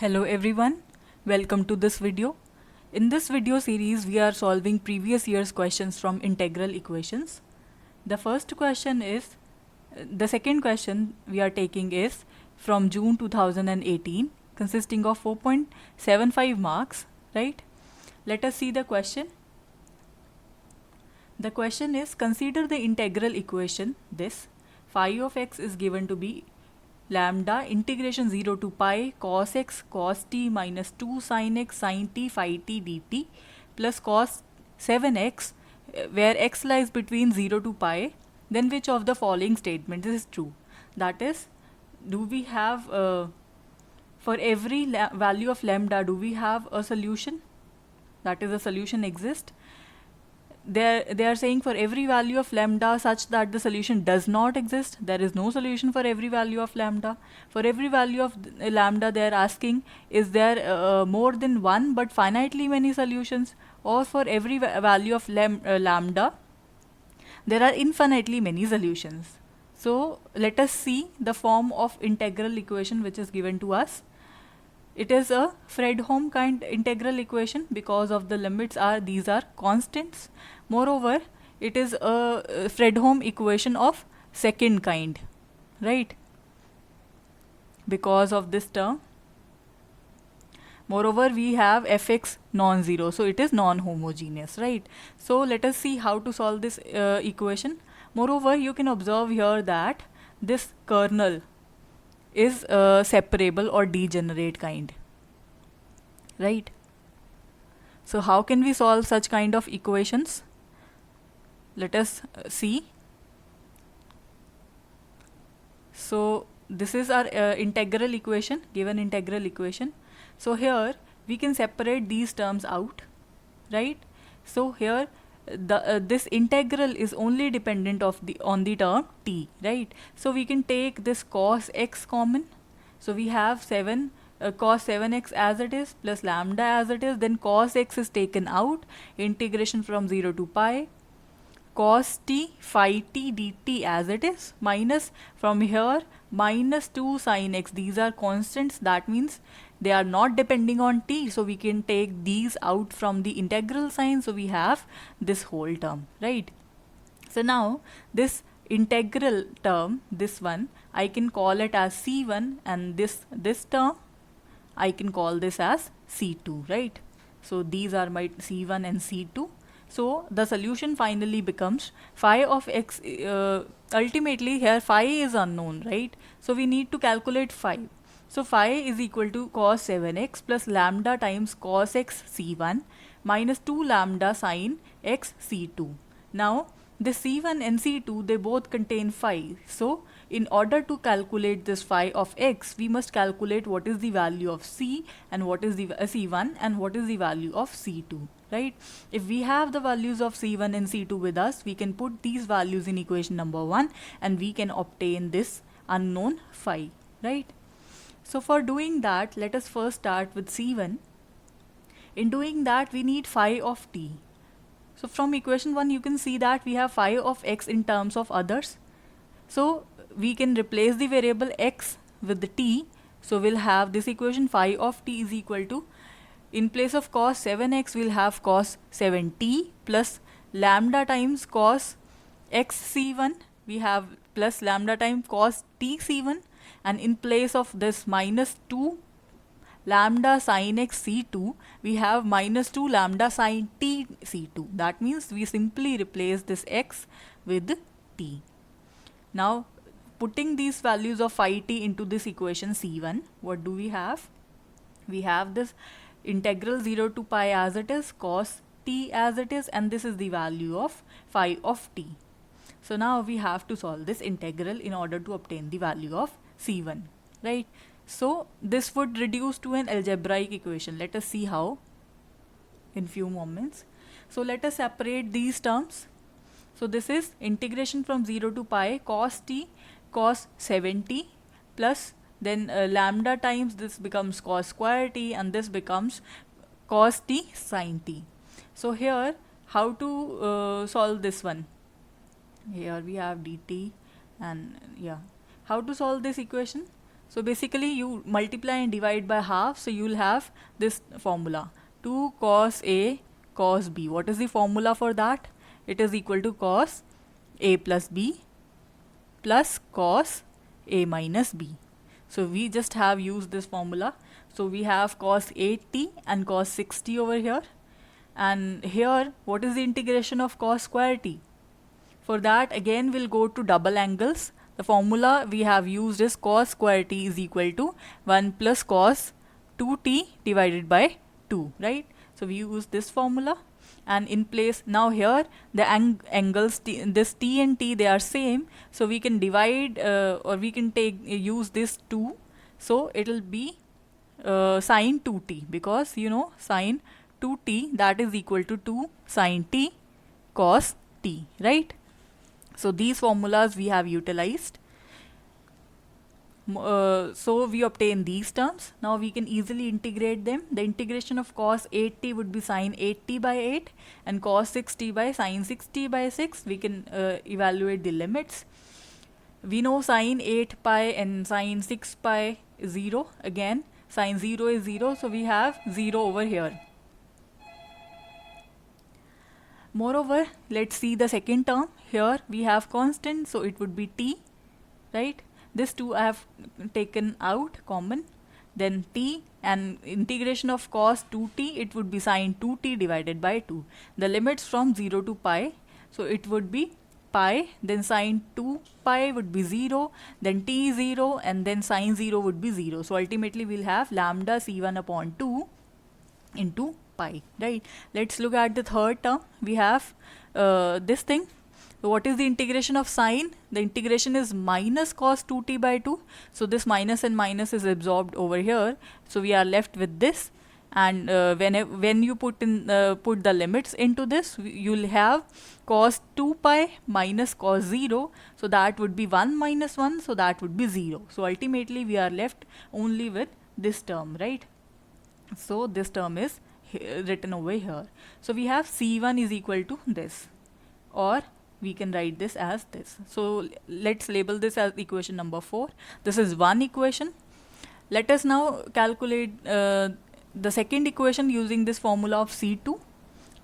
Hello everyone, welcome to this video. In this video series, we are solving previous year's questions from integral equations. The second question we are taking is from June 2018, consisting of 4.75 marks, right? Let us see the question. The question is, consider the integral equation this phi of x is given to be lambda integration 0 to pi cos x cos t minus 2 sin x sin t phi t dt plus cos 7x where x lies between 0 to pi, then which of the following statements is true? That is, do we have for every value of lambda, do we have a solution? That is, a solution exists. They are saying for every value of lambda such that the solution does not exist, there is no solution for every value of lambda. For every value of lambda, they are asking, is there more than one but finitely many solutions? Or for every value of lambda, there are infinitely many solutions. So let us see the form of integral equation which is given to us. It is a Fredholm kind integral equation because of the limits these are constants. Moreover, it is a Fredholm equation of second kind, right? Because of this term. Moreover, we have fx non-zero, so it is non-homogeneous, right? So let us see how to solve this equation. Moreover, you can observe here that this kernel is separable or degenerate kind, right? So how can we solve such kind of equations? Let us see. So this is our integral equation, given integral equation. So here we can separate these terms out, right? So here this integral is only dependent on the term t, right? So we can take this cos x common. So we have cos 7x as it is plus lambda as it is, then cos x is taken out, integration from 0 to pi, cos t phi t dt as it is, minus from here minus 2 sin x. These are constants, that means they are not depending on t, so we can take these out from the integral sign, so we have this whole term, right? So now this integral term, this one, I can call it as c1, and this term I can call this as c2, right? So these are my c1 and c2. So the solution finally becomes phi of x. Ultimately here phi is unknown, right? So we need to calculate phi. So phi is equal to cos 7x plus lambda times cos x c1 minus 2 lambda sin x c2. Now the c1 and c2, they both contain phi. So in order to calculate this phi of x, we must calculate what is the value of c and what is the c1 and what is the value of c2, right? If we have the values of c1 and c2 with us, we can put these values in equation number 1 and we can obtain this unknown phi, right? So for doing that, let us first start with c1. In doing that, we need phi of t. So from equation 1, you can see that we have phi of x in terms of others. So we can replace the variable x with the t. So we'll have this equation phi of t is equal to, in place of cos 7x, we'll have cos 7t plus lambda times cos x c1. We have plus lambda times cos t c1. And in place of this minus 2 lambda sin x c2, we have minus 2 lambda sin t c2. That means we simply replace this x with t. Now putting these values of phi t into this equation c1, what do we have? We have this integral 0 to pi as it is, cos t as it is, and this is the value of phi of t. So now we have to solve this integral in order to obtain the value of c1, right? So this would reduce to an algebraic equation. Let us see how in few moments. So let us separate these terms. So this is integration from 0 to pi cos t cos 7t plus then lambda times this becomes cos square t, and this becomes cos t sin t. So here how to solve this one? Here we have dt, and yeah, how to solve this equation? So basically you multiply and divide by half, so you will have this formula 2 cos A cos B. What is the formula for that? It is equal to cos A plus B plus cos A minus B. So we just have used this formula. So we have cos 8t and cos 6t over here. And here, what is the integration of cos square t? For that, again, we'll go to double angles. The formula we have used is cos square t is equal to 1 plus cos 2t divided by 2, right? So we use this formula. And in place, now here the angles this t and t, they are same, so we can divide or we can use this 2, so it will be sine 2t, because you know sine 2t, that is equal to 2 sine t cos t, right? So these formulas we have utilized. So we obtain these terms. Now we can easily integrate them. The integration of cos 8t would be sine 8t by 8 and cos 6t by sine 6t by 6. We can evaluate the limits. We know sine 8 pi and sine 6 pi is 0. Again, sine 0 is 0, so we have 0 over here. Moreover, let's see the second term. Here we have constant, so it would be t, right? This 2 I have taken out common. Then t, and integration of cos 2t, it would be sine 2t divided by 2. The limits from 0 to pi, so it would be pi, then sine 2 pi would be 0, then t 0, and then sine 0 would be 0. So ultimately we'll have lambda c1 upon 2 into pi, right? Let's look at the third term. We have this thing. So what is the integration of sine? The integration is minus cos 2t by 2. So this minus and minus is absorbed over here. So we are left with this. And when you put the limits into this, you'll have cos 2 pi minus cos 0. So that would be 1 minus 1. So that would be 0. So ultimately we are left only with this term, right? So this term is written over here. So we have C1 is equal to this, or we can write this as this. So let's label this as equation number 4. This is one equation. Let us now calculate the second equation using this formula of C2.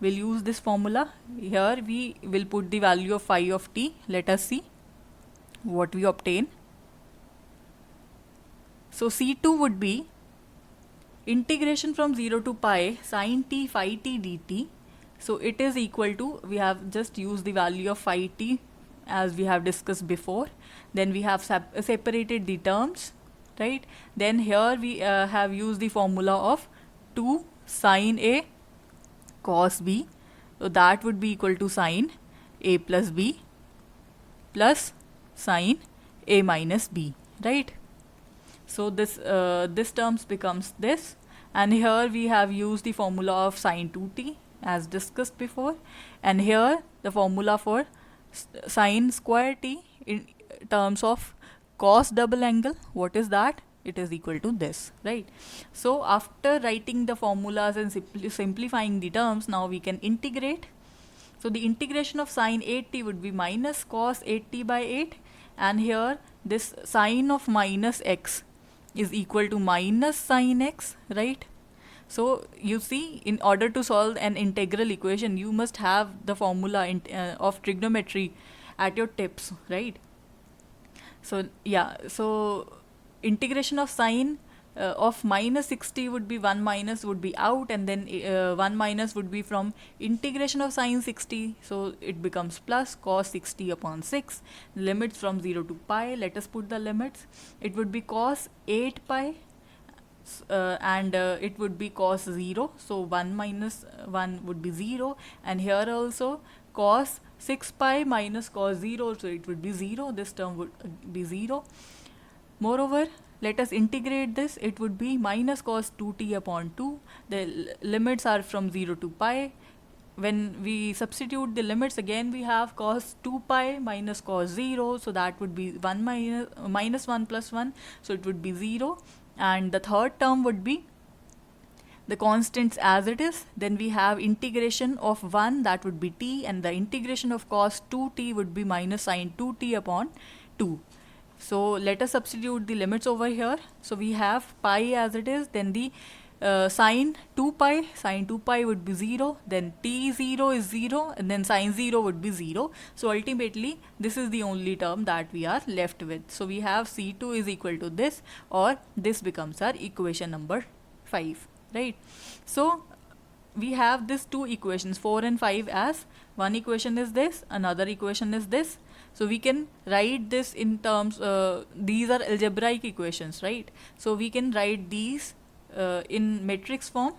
We'll use this formula. Here we will put the value of phi of t. Let us see what we obtain. So C2 would be integration from 0 to pi sine t phi t dt. So it is equal to, we have just used the value of phi t as we have discussed before. Then we have separated the terms, right? Then here we have used the formula of 2 sine A cos B. So that would be equal to sine A plus B plus sine A minus B, right? So this terms becomes this, and here we have used the formula of sine 2t as discussed before, and here the formula for sine square t in terms of cos double angle. What is that? It is equal to this, right? So after writing the formulas and simplifying the terms, now we can integrate. So the integration of sine 8t would be minus cos 8t by 8, and here this sine of minus x is equal to minus sine x, right? So you see, in order to solve an integral equation, you must have the formula of trigonometry at your tips, right? So yeah, so integration of sine of minus 60 would be 1 minus would be out, and then 1 minus would be from integration of sine 60, so it becomes plus cos 60 upon 6. Limits from 0 to pi, let us put the limits. It would be cos 8 pi and it would be cos 0, so 1 minus 1 would be 0, and here also cos 6 pi minus cos 0, so it would be 0. This term would be 0. Moreover, let us integrate this. It would be minus cos 2t upon 2. The limits are from 0 to pi. When we substitute the limits, again we have cos 2 pi minus cos 0, so that would be 1 minus 1 plus 1, so it would be 0. And the third term would be the constants as it is. Then we have integration of 1, that would be t, and the integration of cos 2t would be minus sine 2t upon 2. So let us substitute the limits over here. So we have pi as it is, then the sine 2 pi would be 0, then t0 is 0, and then sine 0 would be 0. So ultimately this is the only term that we are left with. So we have c2 is equal to this, or this becomes our equation number 5, right? So we have these two equations 4 and 5 as one equation is this, another equation is this. So we can write this in terms, these are algebraic equations, right? So we can write these in matrix form.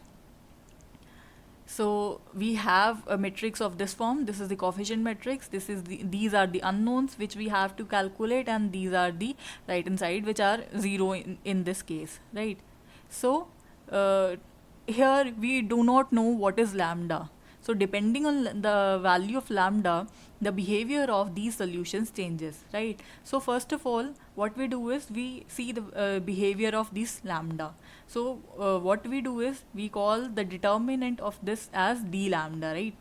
So we have a matrix of this form. This is the coefficient matrix. These are the unknowns which we have to calculate, and these are the right hand side which are 0 in this case, right? So here we do not know what is lambda. So depending on the value of lambda, the behavior of these solutions changes, right? So first of all, what we do is we see the behavior of this lambda. So what we do is we call the determinant of this as d lambda, right?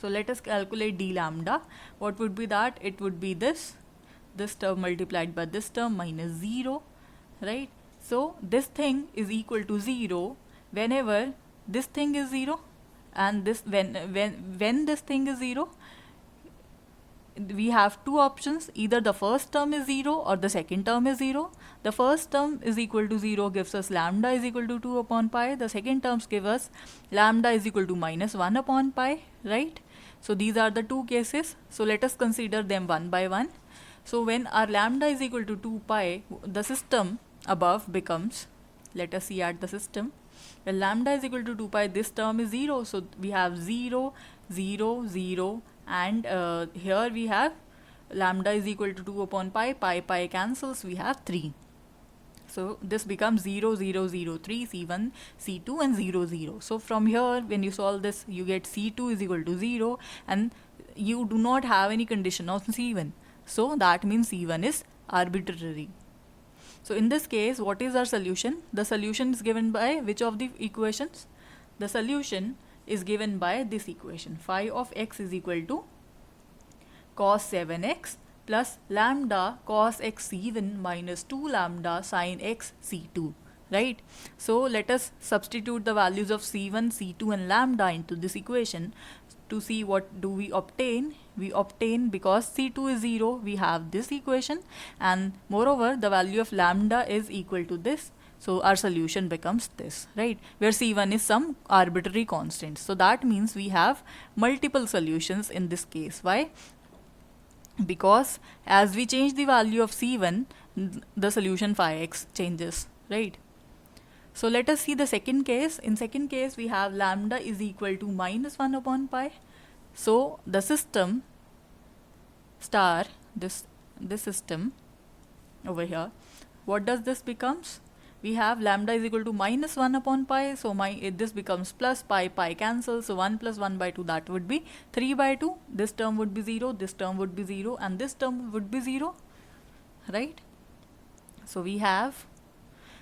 So let us calculate d lambda. What would be that? It would be this term multiplied by this term minus 0, right? So this thing is equal to 0 whenever this thing is 0, and this when this thing is 0, we have two options. Either the first term is 0 or the second term is 0. The first term is equal to 0 gives us lambda is equal to 2 upon pi. The second terms give us lambda is equal to minus 1 upon pi, right? So these are the two cases. So let us consider them one by one. So when our lambda is equal to 2 pi, the system above becomes, let us see at the system. When lambda is equal to 2 pi, this term is 0. So we have 0, 0, 0, and here we have lambda is equal to 2 upon pi, pi cancels, we have 3. So this becomes 0, 0, 0, 3, C1, C2 and 0, 0. So from here when you solve this, you get C2 is equal to 0, and you do not have any condition of C1. So that means C1 is arbitrary. So in this case, what is our solution? The solution is given by which of the equations? The solution is given by this equation. Phi of x is equal to cos 7x plus lambda cos x C1 minus 2 lambda sin x C2, right? So let us substitute the values of C1, C2 and lambda into this equation to see what do we obtain. We obtain, because C2 is 0, we have this equation, and moreover the value of lambda is equal to this. So our solution becomes this, right? Where C1 is some arbitrary constant. So that means we have multiple solutions in this case. Why? Because as we change the value of C1, the solution phi x changes, right? So let us see the second case. In second case, we have lambda is equal to minus 1 upon pi. So the system star, this system over here, what does this becomes? We have lambda is equal to minus 1 upon pi. So this becomes plus pi cancels. So 1 plus 1 by 2, that would be 3 by 2. This term would be 0, this term would be 0, and this term would be 0, right? So we have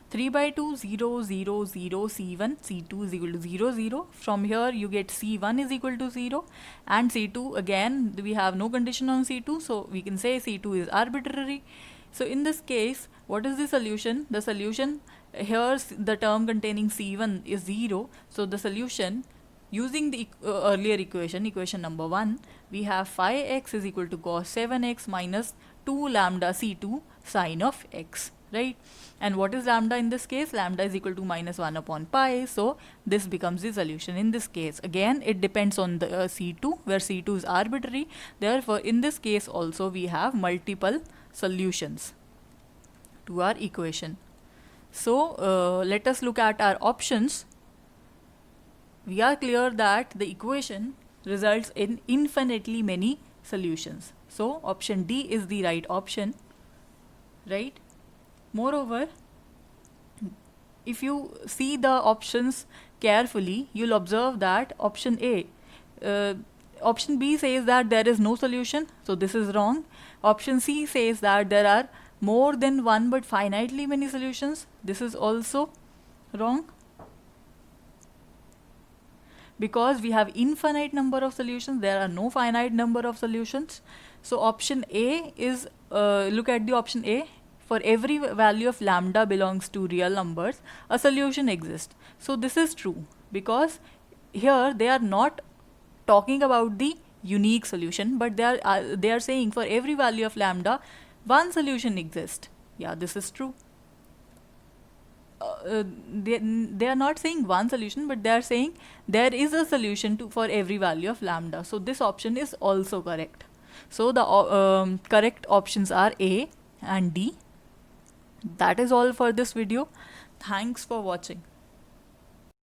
3 by 2, 0, 0, 0, C1, C2 is equal to 0, 0. From here you get C1 is equal to 0, and C2, again we have no condition on C2, so we can say C2 is arbitrary. So in this case, what is the solution? The solution, here the term containing C1 is 0, so the solution using the earlier equation number 1, we have phi x is equal to cos 7x minus 2 lambda C2 sin of x, right? And what is lambda in this case? Lambda is equal to minus 1 upon pi. So this becomes the solution in this case. Again, it depends on the C2, where C2 is arbitrary. Therefore, in this case also we have multiple solutions to our equation. So let us look at our options. We are clear that the equation results in infinitely many solutions. So option D is the right option, right? Moreover, if you see the options carefully, you'll observe that option B says that there is no solution, so this is wrong. Option C says that there are more than one but finitely many solutions. This is also wrong, because we have infinite number of solutions, there are no finite number of solutions. So option A is look at the option A. For every value of lambda belongs to real numbers, a solution exists. So this is true, because here they are not talking about the unique solution, but they are saying for every value of lambda, one solution exists. Yeah, this is true. They are not saying one solution, but they are saying there is a solution to for every value of lambda. So this option is also correct. So the correct options are A and D. That is all for this video. Thanks for watching.